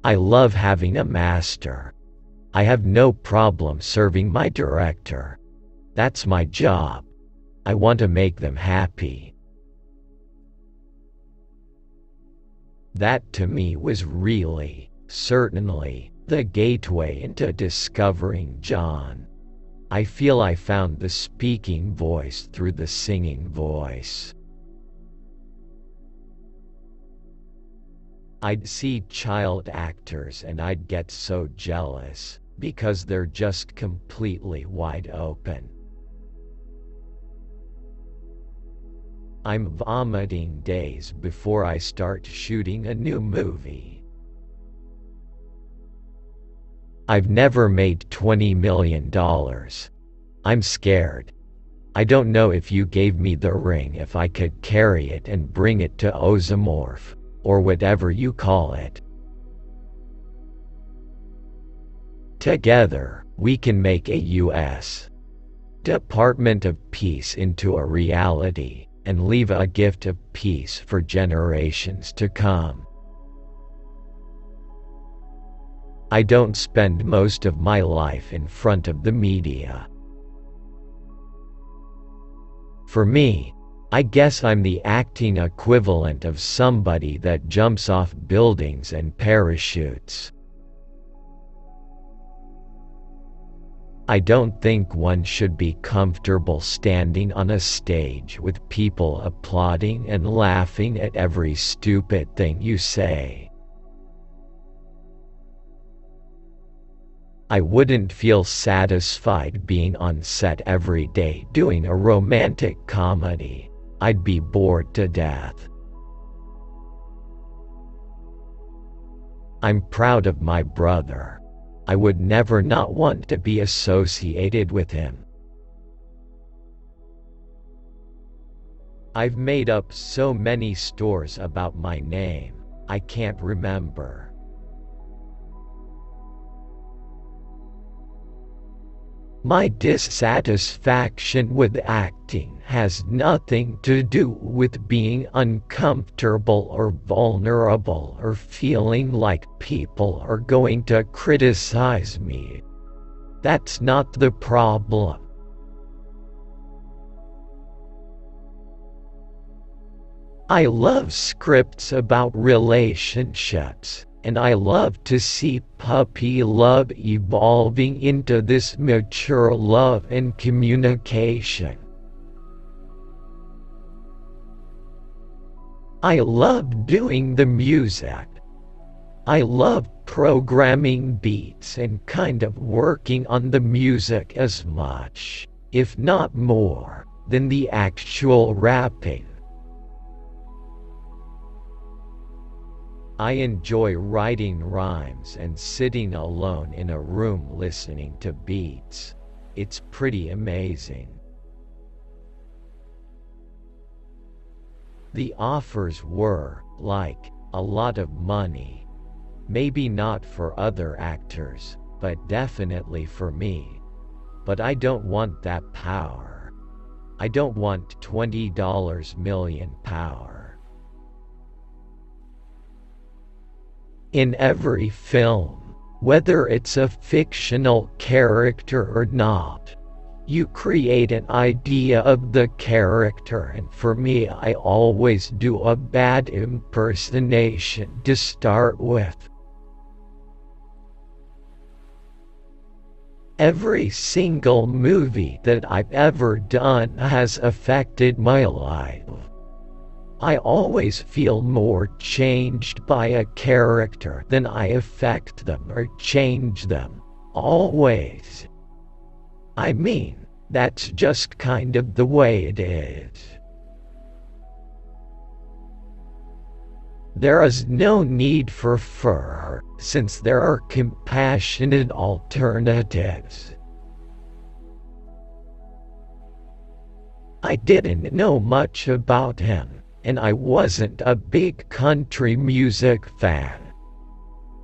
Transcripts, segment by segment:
I love having a master. I have no problem serving my director. That's my job. I want to make them happy. That to me was really, certainly, the gateway into discovering John. I feel I found the speaking voice through the singing voice. I'd see child actors and I'd get so jealous, because they're just completely wide open. I'm vomiting days before I start shooting a new movie. I've never made $20 million. I'm scared. I don't know if you gave me the ring if I could carry it and bring it to Ozomorph, or whatever you call it. Together, we can make a U.S. Department of Peace into a reality, and leave a gift of peace for generations to come. I don't spend most of my life in front of the media. For me, I guess I'm the acting equivalent of somebody that jumps off buildings and parachutes. I don't think one should be comfortable standing on a stage with people applauding and laughing at every stupid thing you say. I wouldn't feel satisfied being on set every day doing a romantic comedy. I'd be bored to death. I'm proud of my brother. I would never not want to be associated with him. I've made up so many stories about my name, I can't remember. My dissatisfaction with acting has nothing to do with being uncomfortable or vulnerable or feeling like people are going to criticize me. That's not the problem. I love scripts about relationships. And I love to see puppy love evolving into this mature love and communication. I love doing the music. I love programming beats and kind of working on the music as much, if not more, than the actual rapping. I enjoy writing rhymes and sitting alone in a room listening to beats. It's pretty amazing. The offers were, like, a lot of money. Maybe not for other actors, but definitely for me. But I don't want that power. I don't want $20 million power. In every film, whether it's a fictional character or not, you create an idea of the character, and for me I always do a bad impersonation to start with. Every single movie that I've ever done has affected my life. I always feel more changed by a character than I affect them or change them. Always. I mean, that's just kind of the way it is. There is no need for fur, since there are compassionate alternatives. I didn't know much about him. And I wasn't a big country music fan.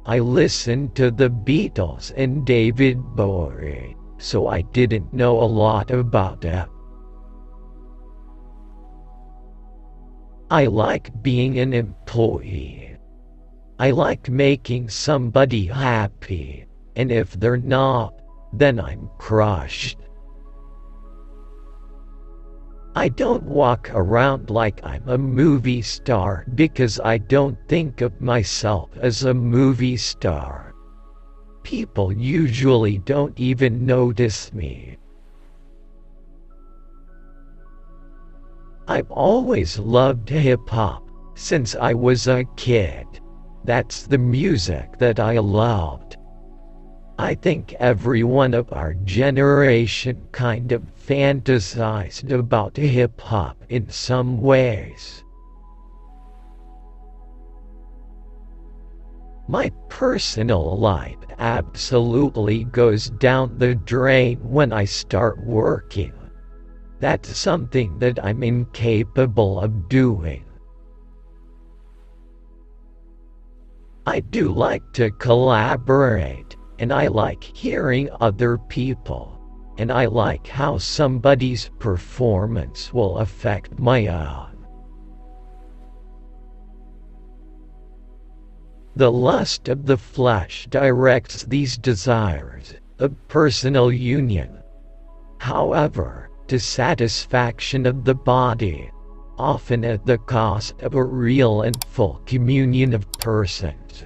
I listened to the Beatles and David Bowie, so I didn't know a lot about him. I like being an employee. I like making somebody happy, and if they're not, then I'm crushed. I don't walk around like I'm a movie star because I don't think of myself as a movie star. People usually don't even notice me. I've always loved hip-hop since I was a kid. That's the music that I loved. I think everyone of our generation kind of fantasized about hip-hop in some ways. My personal life absolutely goes down the drain when I start working. That's something that I'm incapable of doing. I do like to collaborate, and I like hearing other people, and I like how somebody's performance will affect my own. The lust of the flesh directs these desires of personal union. However, dissatisfaction of the body, often at the cost of a real and full communion of persons.